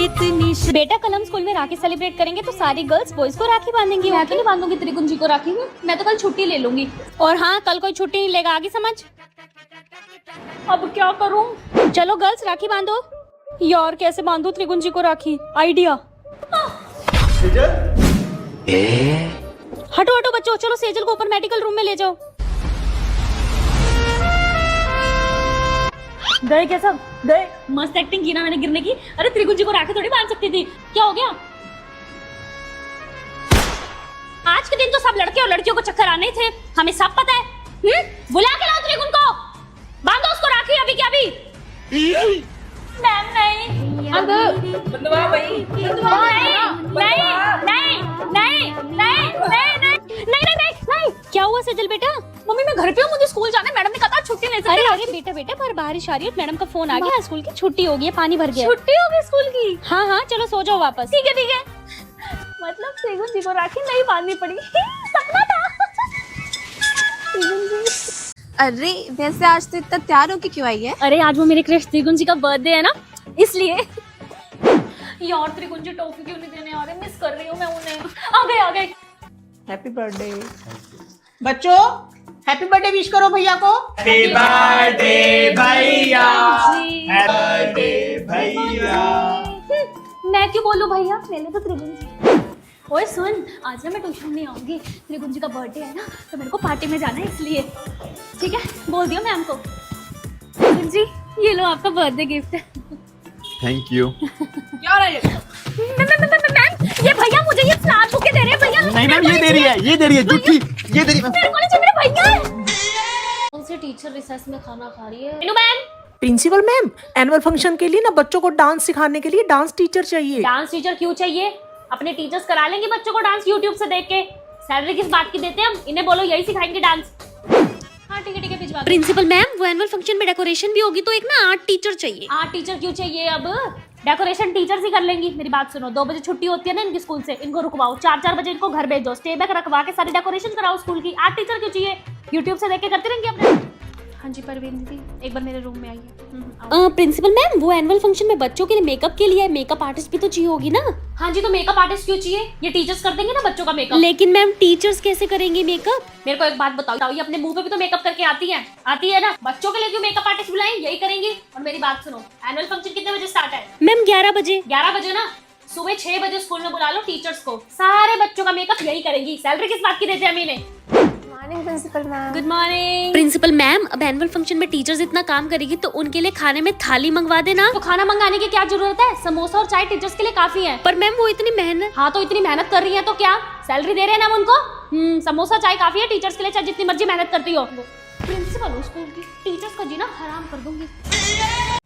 इतनी बेटा कल हम स्कूल में राखी सेलिब्रेट करेंगे तो सारी गर्ल्स बॉयज को राखी बांधेंगी। मैं तो नहीं बांधूंगी त्रिगुंजी को राखी में, मैं तो कल छुट्टी ले लूंगी। और हाँ, कल कोई छुट्टी नहीं लेगा, आगे समझ। अब क्या करूं? चलो गर्ल्स राखी बांधो। यार कैसे बांधो त्रिगुंजी को राखी, आइडिया। हटो हटो बच्चों, चलो सेजल को ऊपर मेडिकल रूम में ले जाओ। गए क्या सब? गए? मस्त एक्टिंग की ना मैंने गिरने की। अरे त्रिगुंजी को राखी थोड़ी बांध सकती थी, क्या हो गया? आज के दिन तो सब लड़के और लड़कियों को चक्कर आने थे, हमें सब पता है। बुला के लाओ त्रिगुन को, बांधो उसको राखी अभी क्या अभी। मैम नहीं, बंधवा भाई, नहीं। क्या हुआ सेजल बेटा? मम्मी मैं घर पे हूँ, मुझे स्कूल जाना है, मैडम ने कहा था छुट्टी ले सकते। अरे बेटा पर बारिश आ रही है, मैडम का फोन आ गया, स्कूल की छुट्टी हो गई है, पानी भर गया। छुट्टी हो गई स्कूल की? हाँ चलो सो जाओ वापस। ठीक है। मतलब त्रिगुंजी को राखी नहीं बांधनी पड़ी, सपना था। अरे वैसे आज तो इतना तैयार होके क्यों आई है? अरे आज वो मेरे क्रश त्रिगुंजी का बर्थडे है ना, इसलिए। यार त्रिगुंजी टॉफी क्यों नहीं देने आ रहे, मिस कर रही हूँ मैं उन्हें। आ गए। हैप्पी बर्थडे बच्चों, हैप्पी बर्थडे विश करो भैया को। हैप्पी बर्थडे भैया, हैप्पी बर्थडे भैया। मैं क्यों बोलूं भैया, मैंने तो त्रिगुंजी। ओए सुन, आज ना मैं ट्यूशन नहीं आऊंगी, त्रिगुंजी का बर्थडे है ना, तो मेरे को पार्टी में जाना है इसलिए। ठीक है, बोल दियो मैम को। त्रिगुंजी ये लो आपका birthday gift. Thank you. Ma'am ये भैया मुझे ये स्नैप बुके दे रहे हैं भैया। नहीं मैम, ये दे रही है झूठी, ये दे रही है। मेरे कॉलेज में मेरा भैया है। कौन सी टीचर रिसेस में खाना खा रही है? Meenu ma'am. Principal ma'am, annual function के लिए ना बच्चों को डांस सिखाने के लिए डांस टीचर चाहिए। डांस टीचर क्यों चाहिए? अपने टीचर्स करा लेंगे बच्चों को डांस यूट्यूब से देख के। सैलरी किस बात की देते हैं हम, इन्हें बोलो यही सिखाएंगे डांस। हाँ ठीक है भिजवा। प्रिंसिपल मैम वो एनुअल फंक्शन में डेकोरेशन भी होगी तो एक ना आर्ट टीचर चाहिए। आर्ट टीचर क्यों चाहिए? अब डेकोरेशन टीचर्स ही कर लेंगी। मेरी बात सुनो, 2 बजे छुट्टी होती है ना इनकी स्कूल से, इनको रुकवाओ, 4 बजे इनको घर भेजो, स्टे बैक रखवा के सारी डेकोरेशन कराओ स्कूल की। आर्ट टीचर क्यों चाहिए? यूट्यूब से देख के करते रहेंगे अपने। हाँ जी परवीन दीदी, एक बार मेरे रूम में आइए। प्रिंसिपल मैम वो एनुअल फंक्शन में बच्चों के लिए मेकअप के लिए मेकअप आर्टिस्ट भी तो चाहिए होगी ना। हाँ जी, तो मेकअप आर्टिस्ट क्यों चाहिए? ये टीचर्स कर देंगे ना बच्चों का मेकअप। लेकिन मैम टीचर्स कैसे करेंगे मेकअप? मेरे को एक बात बताओ, ये अपने मुंह पे भी तो मेकअप करके आती है ना, बच्चों के लिए क्यों मेकअप आर्टिस्ट बुलाएं? यही करेंगी। और मेरी बात सुनो, एनुअल फंक्शन कितने बजे स्टार्ट है? मैम 11 बजे। 11 बजे ना, सुबह 6 बजे स्कूल में बुला लो टीचर्स को, सारे बच्चों का मेकअप यही करेंगी। सैलरी किस बात की देते हैं हमें? Morning principal ma'am. Good morning. Principal ma'am अब एनुअल फंक्शन में टीचर्स इतना काम करेगी तो उनके लिए खाने में थाली मंगवा देना। तो खाना मंगाने की क्या जरूरत है, समोसा और चाय टीचर्स के लिए काफी है। पर मैम वो इतनी मेहनत। हाँ तो इतनी मेहनत कर रही है तो क्या सैलरी दे रहे हैं ना उनको? समोसा चाय काफी है टीचर्स के लिए, चाहे जितनी मर्जी मेहनत करती हो। प्रिंसिपल हूँ स्कूल की, टीचर्स का जीना हराम कर दूंगी।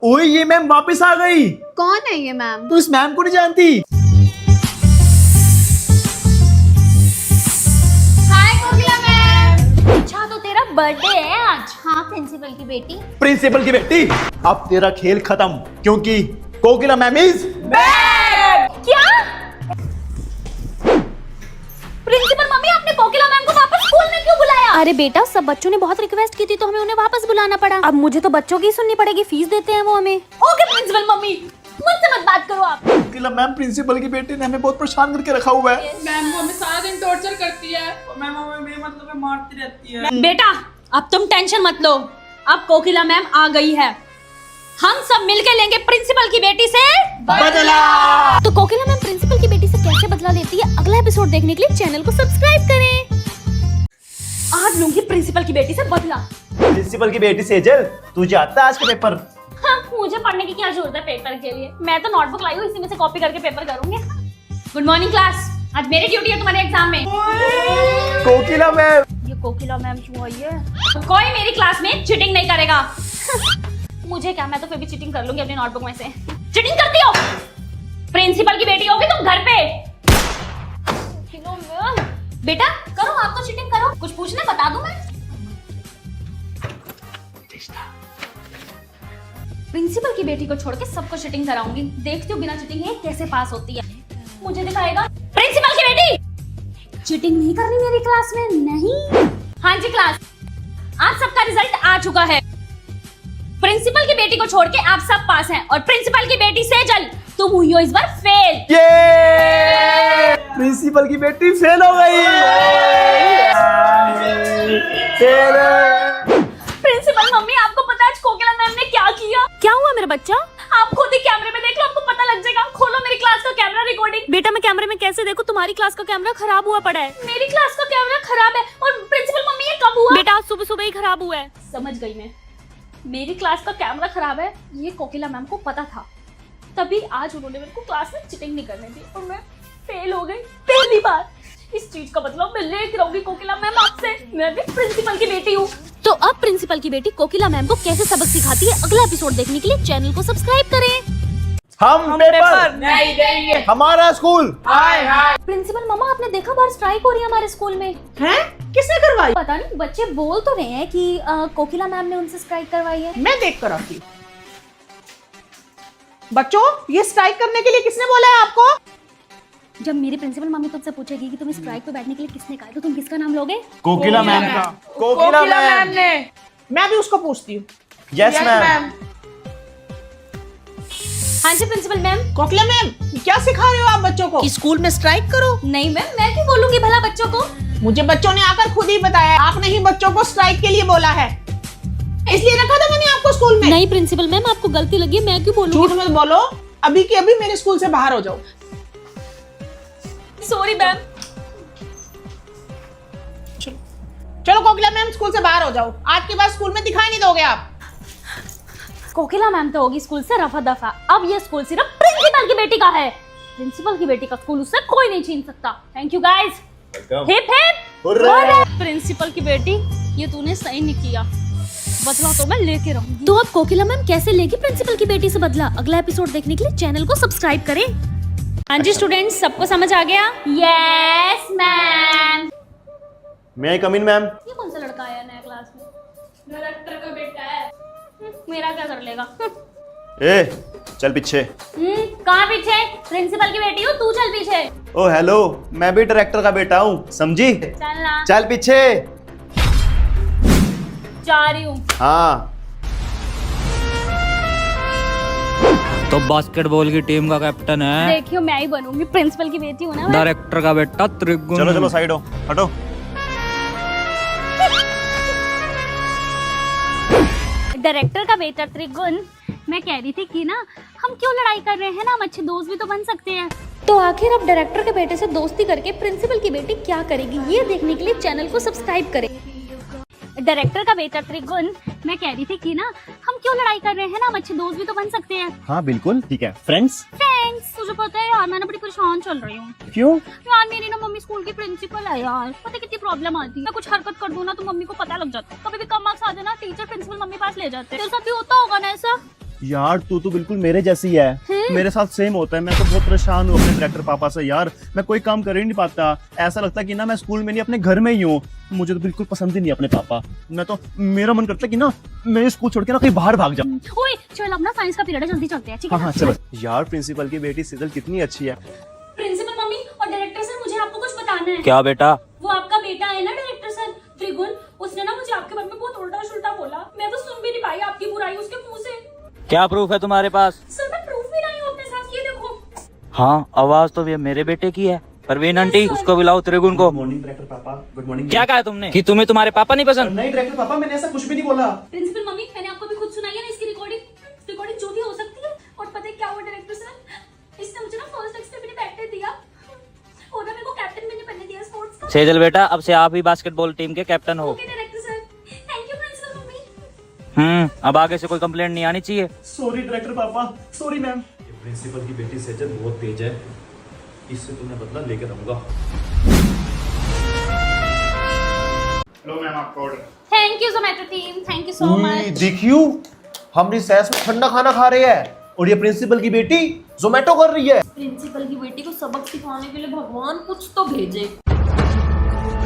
ओए ये मैम वापस आ गई। कौन है ये मैम? तू इस मैम को नहीं जानती? अच्छा तो तेरा बर्थडे है आज? हाँ प्रिंसिपल की बेटी। प्रिंसिपल की बेटी, अब तेरा खेल खत्म, क्योंकि कोकिला मैम इज क्या? प्रिंसिपल मम्मी, आपने कोकिला मैम को वापस स्कूल में क्यों बुलाया? अरे बेटा सब बच्चों ने बहुत रिक्वेस्ट की थी तो हमें उन्हें वापस बुलाना पड़ा। अब मुझे तो बच्चों की सुननी पड़ेगी, फीस देते हैं वो हमें। ओके प्रिंसिपल मम्मी, मुझसे मत बात करो आप। कोकिला मैम प्रिंसिपल की बेटी ने हमें बहुत परेशान करके रखा हुआ है। मैम वो हमें सारा दिन टॉर्चर करती है, मैम हमें बेमतलब मारती रहती है। बेटा अब तुम टेंशन मत लो, अब कोकिला मैम आ गई है, हम सब मिलके लेंगे प्रिंसिपल की बेटी से बदला। तो कोकिला मैम प्रिंसिपल की बेटी से कैसे बदला लेती है, अगला एपिसोड देखने के लिए चैनल को सब्सक्राइब करें। आज लूंगी प्रिंसिपल की बेटी से बदला। प्रिंसिपल की बेटी सेजल, तुझे आता है आज का पेपर? हाँ, मुझे पढ़ने की क्या जरूरत है पेपर के लिए, मैं तो नोटबुक लाई हूँ, इसी में से कॉपी करके पेपर करूंगी। गुड मॉर्निंग क्लास, आज मेरी ड्यूटी है तुम्हारे एग्जाम में। कोकिला मैम, ये कोकिला मैम क्यों आई है? कोई मेरी क्लास में चीटिंग नहीं करेगा। मुझे क्या, मैं तो फिर भी चीटिंग कर लूंगी अपनी नोटबुक में से। चीटिंग करती हो? प्रिंसिपल की बेटी होगी तुम घर पे। बेटा करो, आप तो चीटिंग करो, कुछ पूछना बता दूं मैं? प्रिंसिपल की बेटी को छोड़ के सबको चीटिंग कराऊंगी, देखती हूँ बिना चीटिंग है कैसे पास होती है। मुझे दिखाएगा। प्रिंसिपल की बेटी, चीटिंग नहीं करनी मेरी क्लास में, नहीं। हाँ जी क्लास, आज सबका रिजल्ट आ चुका है। प्रिंसिपल की बेटी को छोड़ के आप सब पास हैं और प्रिंसिपल की बेटी सेजल तुम हुई हो इस बार फेल। ये प्रिंसिपल की बेटी फेल हो गई। प्रिंसिपल मम्मी, आपको पता है आज कोकिला मैम ने क्या किया? क्या हुआ मेरा बच्चा? आप खुद ही कैमरे में देख लो, आपको पता लग जाएगा। खोलो मेरी क्लास का कैमरा रिकॉर्डिंग। बेटा मैं कैमरे में कैसे देखूं? तुम्हारी क्लास का कैमरा खराब हुआ पड़ा है। मेरी क्लास का कैमरा खराब है और प्रिंसिपल मम्मी ये कब हुआ? बेटा आज सुबह सुबह ही खराब हुआ है। समझ गई मैं, मेरी क्लास का कैमरा खराब है ये कोकिला मैम को पता था, तभी आज उन्होंने मेरे को क्लास में चीटिंग नहीं करने दी और मैं फेल हो गई पहली बार। इस चीज का मतलब मैं लेकर रहूंगी कोकिला मैम आपसे। मैं भी प्रिंसिपल की बेटी हूँ। तो अब प्रिंसिपल की बेटी कोकिला मैम को कैसे सबक सिखाती है, अगला एपिसोड देखने के लिए चैनल को सब्सक्राइब करें। हम पेपर नहीं देंगे। हमारा स्कूल। हाय हाय। प्रिंसिपल मामा आपने देखा बाहर स्ट्राइक हो रही है हमारे स्कूल में। हैं? किसने करवाई? पता नहीं, बच्चे बोल तो रहे हैं कि कोकिला मैम ने उनसे स्ट्राइक करवाई है। मैं देख कर आती हूँ। बच्चों, ये स्ट्राइक करने के लिए किसने बोला है आपको? जब मेरी प्रिंसिपल मम्मी तुमसे पूछेगी कि तुम्हें स्ट्राइक पे बैठने के लिए किसने कहा है, तो तुम किसका नाम लोगे? कोकिला मैम का। कोकिला मैम ने। मैं भी उसको पूछती हूँ। Yes ma'am. हाँ जी प्रिंसिपल मैम। कोकिला मैम, क्या सिखा रहे हो आप बच्चों को? कि स्कूल में स्ट्राइक करो? नहीं मैम, मैं क्यों बोलूंगी भला बच्चों को? मुझे बच्चों ने आकर खुद ही बताया, आपने ही बच्चों को स्ट्राइक के लिए बोला है, इसलिए रखा था मैंने आपको स्कूल में। नहीं प्रिंसिपल मैम, आपको गलती लगी है, मैं क्यों बोलूंगी? झूठ मत बोलो, अभी के अभी मेरे स्कूल से बाहर हो जाओ। Sorry ma'am. चलो कोकिला मैम, स्कूल से बाहर हो जाओ। आज के बाद स्कूल में दिखाई नहीं दोगे आप। कोकिला मैम तो होगी स्कूल से रफा दफा, अब ये स्कूल सिर्फ प्रिंसिपल की बेटी का है। प्रिंसिपल की बेटी का स्कूल उससे कोई नहीं छीन सकता। Thank you guys. Hip hip hurray. Principal की बेटी, ये तूने सही नहीं किया, बदला तो मैं लेके रहूंगी। तो अब कोकिला मैम कैसे लेगी प्रिंसिपल की बेटी से बदला, अगला एपिसोड देखने के लिए चैनल को सब्सक्राइब करें। हाँ जी स्टूडेंट्स, सबको समझ आ गया? Yes ma'am. मे आई कम इन मैम? ये कौन सा लड़का आया नया क्लास में? डायरेक्टर का बेटा है। मेरा क्या कर लेगा? ए चल पीछे। कहाँ पीछे? प्रिंसिपल की बेटी हूँ, तू चल पीछे। ओ हेलो, मैं भी डायरेक्टर का बेटा हूँ, समझी? चल ना। चल पीछे। जा रही हूँ। हाँ। तो बास्केटबॉल की टीम का कैप्टन है। देखियो मैं ही बनूंगी, प्रिंसिपल की बेटी हूँ ना मैं। डायरेक्टर का बेटा त्रिगुण। चलो चलो साइड हो, हटो। डायरेक्टर का बेटा त्रिगुण, मैं कह रही थी कि ना हम क्यों लड़ाई कर रहे हैं ना, हम अच्छे दोस्त भी तो बन सकते हैं। तो आखिर अब डायरेक्टर के बेटे से दोस्ती करके प्रिंसिपल की बेटी क्या करेगी, ये देखने के लिए चैनल को सब्सक्राइब करें। डायरेक्टर का बेटा त्रिगुण, मैं कह रही थी कि ना हम क्यों लड़ाई कर रहे हैं ना, हम अच्छे दोस्त भी तो बन सकते हैं। हाँ बिल्कुल ठीक है। फ्रेंड्स? थैंक्स। तुझे पता है यार, मैं ना बड़ी परेशान चल रही हूँ। क्यों? यार मेरी ना मम्मी स्कूल की प्रिंसिपल है यार, पता है कितनी प्रॉब्लम आती है। मैं कुछ हरकत कर दूं ना तो मम्मी को पता लग जाता है। कभी भी कम मार्क्स आ जाए ना, टीचर प्रिंसिपल मम्मी पास ले जाते हैं। तेरे साथ भी होता होगा ना ऐसा? यार तू तो बिल्कुल मेरे जैसी है। मेरे साथ सेम होता है। मैं तो बहुत परेशान हूँ अपने डायरेक्टर पापा से यार। मैं कोई काम कर ही नहीं पाता। ऐसा लगता है कि ना मैं स्कूल में नहीं अपने घर में ही हूँ। मुझे तो बिल्कुल पसंद ही नहीं अपने पापा। मैं तो, मेरा मन करता है कि ना मैं स्कूल छोड़ के ना कहीं बाहर भाग जाऊँ। ओए चल, अब ना साइंस का पीरियड है, जल्दी चलते हैं। ठीक है? हाँ चलो। यार प्रिंसिपल की बेटी सिजल कितनी अच्छी है। प्रिंसिपल मम्मी और डायरेक्टर सर, मुझे आपको कुछ बताना है। क्या बेटा? वो आपका बेटा है ना डायरेक्टर सर, त्रिगुण, उसने ना मुझे आपके बारे में बहुत उल्टा सुल्टा बोला। मैं तो सुन भी नहीं पाई आपकी बुराई उसके मुंह से। क्या प्रूफ है तुम्हारे पास? सर मैं प्रूफ भी लाई हूँ अपने साथ, ये देखो। हाँ, आवाज तो ये मेरे बेटे की है। परवीन आंटी, उसको बुलाओ त्रिगुण को। मॉर्निंग डायरेक्टर पापा। Good morning. क्या कहा तुमने कि तुम्हें तुम्हारे पापा नहीं पसंद? नहीं डायरेक्टर पापा, मैंने ऐसा कुछ भी नहीं बोला। प्रिंसिपल मम्मी, मैंने आपको भी खुद सुनाई है ना इसकी रिकॉर्डिंग जो भी हो सकती है। और पता है क्या हुआ डायरेक्टर सर, इसने मुझे ना फर्स्ट एक्स पे भी नहीं बैठने दिया और ना मेरे को कैप्टन भी नहीं बनने दिया स्पोर्ट्स का। सेजल बेटा, अब से आप ही बास्केटबॉल टीम के कैप्टन हो। Okay director sir, thank you principal mummy. अब आगे से कोई कंप्लेंट नहीं आनी चाहिए। Sorry director papa, sorry ma'am. ये प्रिंसिपल की बेटी सेजल बहुत तेज है, इससे तुम्हें बदला लेकर रहूंगा। लो मैम आपका order. Thank you Zomato team, thank you so much. देखियो, हम रिसेस में ठंडा खाना खा रहे हैं और ये प्रिंसिपल की बेटी जोमेटो कर रही है। प्रिंसिपल की बेटी को सबक सिखाने के लिए भगवान कुछ तो भेजे।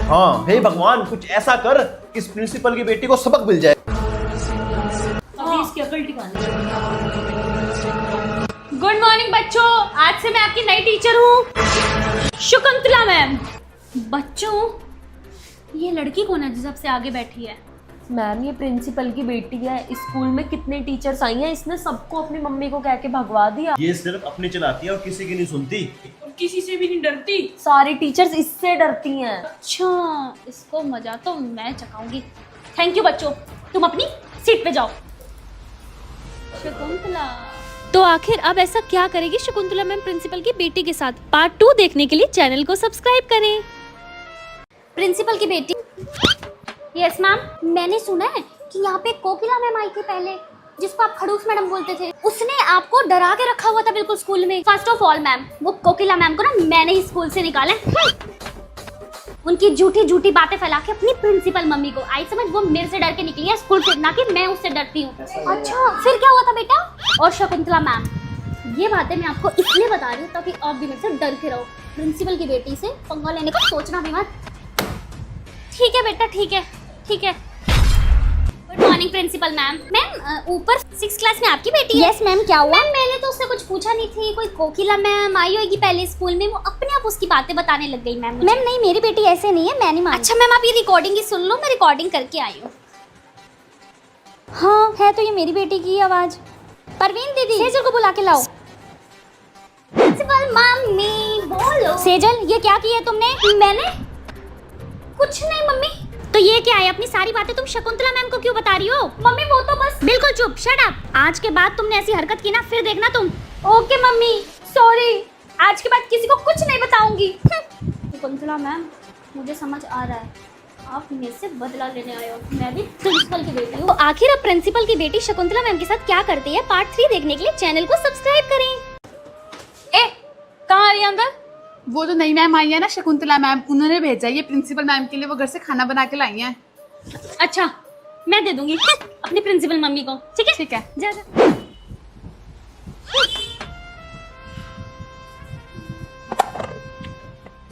हाँ, हे भगवान कुछ ऐसा कर कि इस प्रिंसिपल की बेटी को सबक मिल जाए। अभी इसकी अकल ठिकाने। गुड मॉर्निंग बच्चों, आज से मैं आपकी नई टीचर हूँ, शकुंतला मैम। बच्चों, ये लड़की कौन है जो सबसे आगे बैठी है? मैम ये प्रिंसिपल की बेटी है, स्कूल में कितने टीचर्स आई हैं, इसने सबको अपनी मम्मी को कह के भगवा दिया। ये सिर्फ अपनी चलाती है और किसी की नहीं सुनती। किसी से भी नहीं डरती, सारी टीचर्स इससे डरती हैं। अच्छा, इसको मजा तो मैं चखाऊंगी। थैंक यू बच्चों, तुम अपनी सीट पे जाओ। शकुंतला, तो आखिर अब ऐसा क्या करेगी शकुंतला मैम प्रिंसिपल की बेटी के साथ? पार्ट 2 देखने के लिए चैनल को सब्सक्राइब करें। प्रिंसिपल की बेटी। यस मैम, मैंने सुना है कि यहाँ पे कोकिला मैम आई थी पहले, जिसको आप खड़ूस मैडम बोलते थे। उसने आपको डरा के रखा हुआ था बिल्कुल स्कूल में। फर्स्ट ऑफ ऑल मैम, वो कोकिला मैम को ना मैंने ही स्कूल से निकाला है। उनकी झूठी झूठी बातें फैला के अपनी प्रिंसिपल मम्मी को आई समझ, वो मेरे से डर के निकली है स्कूल से, ना कि मैं उससे डरती हूँ। अच्छा, फिर क्या हुआ था बेटा? और शकुंतला मैम, ये बातें मैं आपको इसलिए बता रही हूँ ताकि आप भी मेरे से डर के रहो। प्रिंसिपल की बेटी से पंगा लेने का सोचना भी मत। ठीक है बेटा, ठीक है ठीक है। Good morning principal ma'am. Ma'am ऊपर 6th क्लास में आपकी बेटी है? यस मैम, क्या हुआ? मैम मैंने तो उससे कुछ पूछा नहीं थी, कोई कोकिला मैम आई होगी पहले स्कूल में, वो अपने आप उसकी बातें बताने लग गई मैम। मैम नहीं, मेरी बेटी ऐसे नहीं है, मैं नहीं मानती। अच्छा मैम, आप ये रिकॉर्डिंग ही सुन लो, मैं रिकॉर्डिंग करके आई हूँ। हाँ है तो ये मेरी बेटी की आवाज। परवीन दीदी, सेजल को बुला के लाओ। प्रिंसिपल मम्मी बोलो। सेजल, ये क्या किया तुमने? मैंने कुछ नहीं मम्मी। तो ये क्या है? अपनी सारी बातें तुम शकुंतला मैम को क्यों बता रही हो? मम्मी वो तो बस। बिल्कुल चुप, शट अप। आज के बाद तुमने ऐसी हरकत की ना, फिर देखना तुम। ओके मम्मी, सॉरी, आज के बाद किसी को कुछ नहीं बताऊंगी। शकुंतला मैम, मुझे समझ आ रहा है आप मेरे से बदला लेने आए हो, मैं भी प्रिंसिपल की बेटी हूँ। तो आखिर अब प्रिंसिपल की बेटी शकुंतला मैम के साथ क्या करती है, पार्ट 3 देखने के लिए चैनल को सब्सक्राइब करें। कहाँ आ रही है अंदर? वो तो नई मैम आई है ना, शकुंतला मैम, उन्होंने भेजा ये प्रिंसिपल मैम के लिए, वो घर से खाना बना के लाई हैं। अच्छा, मैं दे दूंगी अपनी प्रिंसिपल मम्मी को। ठीक है ठीक है। जा जा।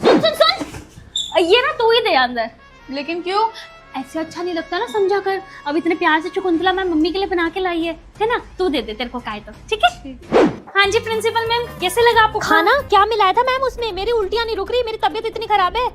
सुन सुन सुन, ये ना तू ही दे अंदर। लेकिन क्यों? ऐसे अच्छा नहीं लगता ना समझा कर। अब इतने प्यार से शकुंतला मैम मम्मी के लिए बना के लाई है ना? तू दे दे, तेरे को काहे तो। ठीक है। हाँ जी प्रिंसिपल मैम, कैसे लगा आपको खाना? क्या मिलाया था मैम उसमें? मेरी उल्टियाँ नहीं रुक रही, मेरी तबीयत इतनी खराब है।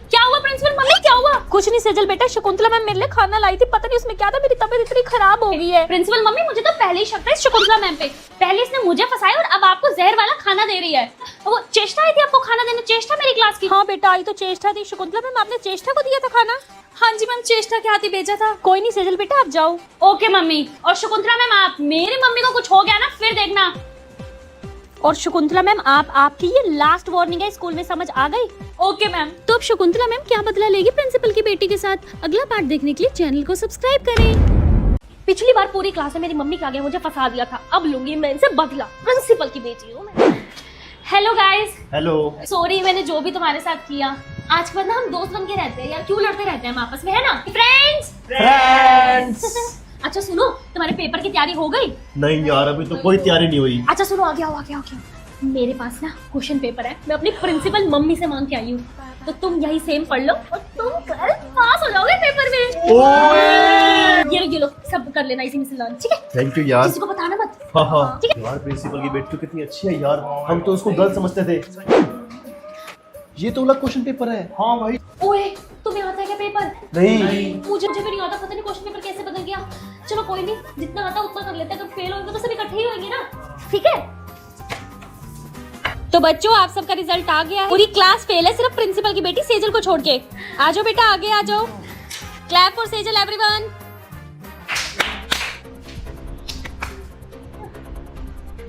क्या हुआ प्रिंसिपल मम्मी, क्या हुआ? कुछ नहीं सेजल बेटा, शकुंतला मैम मेरे लिए खाना लाई थी, पता नहीं उसमें क्या था, मेरी तबीयत इतनी खराब हो गई है। प्रिंसिपल मम्मी, मुझे तो पहले ही शक था इस शकुंतला मैम पे। पहले इसने मुझे फंसाया और अब आपको जहर वाला खाना दे रही है। वो चेष्टा आई थी आपको खाना देने, चेष्टा मेरी क्लास की। हाँ बेटा, आई तो चेष्टा थी। शकुंतला मैम, आपने चेष्टा को दिया था खाना? हाँ जी मैम, चेष्टा के हाथ ही भेजा था। कोई नहीं सेजल बेटा, आप जाओ। Okay mummy. और शकुंतला मैम, आप मेरी मम्मी को कुछ हो गया ना, फिर देखना। और शकुंतला मैम, आपकी ये लास्ट वार्निंग है स्कूल में, समझ आ गई? Okay ma'am. तो अब शकुंतला मैम क्या बदला लेगी प्रिंसिपल की बेटी के साथ? अगला पार्ट देखने के लिए चैनल को सब्सक्राइब करें। पिछली बार पूरी क्लास में मेरी मम्मी के आगे मुझे फंसा दिया था, अब लूंगी मैं इनसे बदला। प्रिंसिपल की बेटी हूँ मैं। Hello guys. हेलो। सॉरी मैंने जो भी तुम्हारे साथ किया। आज के बाद ना हम दोस्त बन के रहते हैं यार, क्यों लड़ते रहते हैं हम आपस में, है ना फ्रेंड्स? अच्छा सुनो, तुम्हारे पेपर की तैयारी हो गई? नहीं यार, अभी तो कोई तैयारी नहीं हुई। अच्छा सुनो, आ गया। मेरे पास ना क्वेश्चन पेपर है, मैं अपनी प्रिंसिपल मम्मी से मांग के आई हूँ, तो तुम यही सेम पढ़ लो और तुम कल पास हो जाओगे पेपर में। ये लो सब कर लेना इसी में से लर्न, ठीक है? थैंक यू यार। किसी को बताना मत। हाँ। ठीक है? यार प्रिंसिपल की बेटी तो कितनी अच्छी है यार, हम तो उसको गलत समझते थे। ये तो अलग क्वेश्चन पेपर है। हाँ भाई। ओए, तुम्हें आता है क्या पेपर? नहीं। मुझे भी नहीं आता, पता नहीं क्वेश्चन पेपर कैसे बदल गया। चलो कोई नहीं, जितना आता उतना कर लेते हैं, तो फेल होंगे तो सब इकट्ठे ही होंगे ना, ठीक है? तो बच्चों, आप सबका रिजल्ट आ गया है। पूरी क्लास फेल है, सिर्फ प्रिंसिपल की बेटी सेजल को छोड़ के। आ जाओ बेटा, आगे आ जाओ। Clap for Sejal everyone.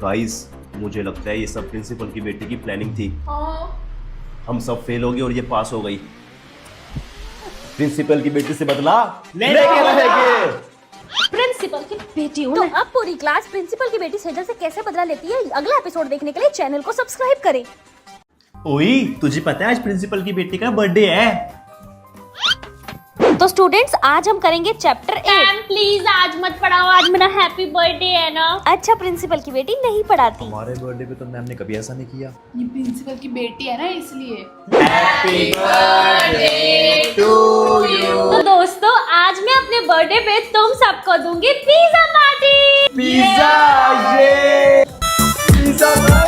Guys, मुझे लगता है ये सब प्रिंसिपल की बेटी की प्लानिंग थी। हम सब फेल हो गए और ये पास हो गई। प्रिंसिपल की बेटी से बदला लेके रहेंगे। प्रिंसिपल की बेटी हूँ तो मैं। अब पूरी क्लास प्रिंसिपल की बेटी सेजल से कैसे बदला लेती है, अगला एपिसोड देखने के लिए चैनल को सब्सक्राइब करें। ओई, तुझे पता है आज प्रिंसिपल की बेटी का बर्थडे है? तो स्टूडेंट्स, आज हम करेंगे चैप्टर 8। मैम प्लीज आज मत पढ़ाओ, आज मेरा हैप्पी बर्थडे है ना। अच्छा, प्रिंसिपल की बेटी नहीं पढ़ाती। हमारे बर्थडे पे तो मैम ने कभी ऐसा नहीं किया। ये प्रिंसिपल की बेटी है ना, इसलिए। तो दोस्तों, आज मैं अपने बर्थडे पे तुम सबको दूंगी पिज्जा पार्टी। पिज्जा, ये पिज्जा।